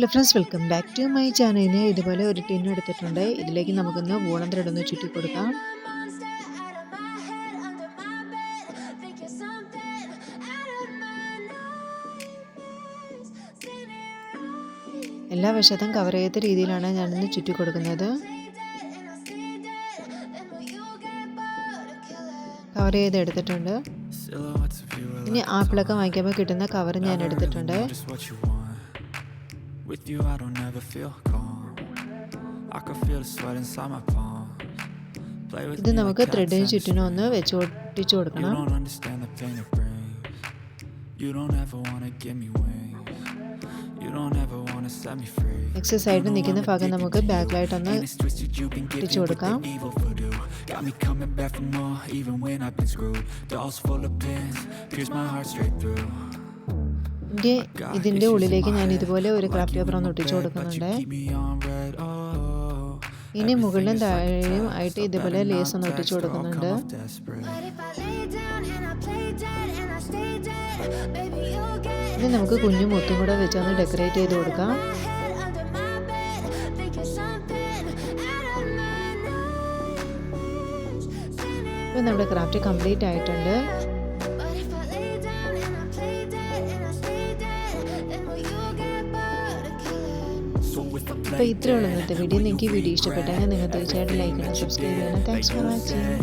Hello friends, welcome back to my channel. ഇതുപോലെ ഒരു tin എടുത്തിട്ടുണ്ട്. ഇതിലേക്ക് നമുക്കൊന്ന് വൂളൻ ത്രെഡ് ഒന്ന് ചുറ്റി കൊടുക്കാം. എല്ലാ വശത്തും കവർ ചെയ്ത രീതിയിലാണ് ഞാനിന്ന് ചുറ്റി കൊടുക്കുന്നത്. കവർ ചെയ്ത് എടുത്തിട്ടുണ്ട്. ഇനി ആപ്പിളൊക്കെ വാങ്ങിക്കുമ്പോൾ കിട്ടുന്ന കവർ ഞാൻ എടുത്തിട്ടുണ്ട്. With you I don't ever feel calm. I can feel the sweat inside my palm. ഇത് നമുക്ക് ത്രെഡിന് ചുറ്റിനും ഒന്ന് വെച്ച് ഒട്ടിച്ചു കൊടുക്കണം. You don't understand the pain it brings. You don't ever want to give me wings. You don't ever want to set me free. Next സൈഡിൽ നിൽക്കുന്ന ഭാഗം നമുക്ക് ബാക്കിലായിട്ട് ഒന്ന് ഒട്ടിച്ചു കൊടുക്കാം. Got me coming back for more even when I've been screwed. Dolls full of pins, pierce my heart straight through. ഇതിൻ്റെ ഉള്ളിലേക്ക് ഞാൻ ഇതുപോലെ ഒരു ക്രാഫ്റ്റ് പേപ്പർ ഒന്ന് ഒട്ടിച്ചു കൊടുക്കുന്നുണ്ട്. ഇനി മുകളിലും താഴെയും ആയിട്ട് ഇതുപോലെ ലേസ് ഒന്ന് ഒട്ടിച്ചു കൊടുക്കുന്നുണ്ട്. ഇനി നമുക്ക് കുഞ്ഞു മുത്തും കൂടെ വെച്ചൊന്ന് ഡെക്കറേറ്റ് ചെയ്ത് കൊടുക്കാം. ഇപ്പം നമ്മുടെ ക്രാഫ്റ്റ് കംപ്ലീറ്റ് ആയിട്ടുണ്ട്. അപ്പോൾ ഇത്രയുള്ള ഇന്നത്തെ വീഡിയോ. നിങ്ങൾക്ക് ഈ വീഡിയോ ഇഷ്ടപ്പെട്ടെങ്കിൽ നിങ്ങൾ തീർച്ചയായിട്ടും ലൈക്ക് ചെയ്യണം, സബ്സ്ക്രൈബ് ചെയ്യണം. Thanks for watching.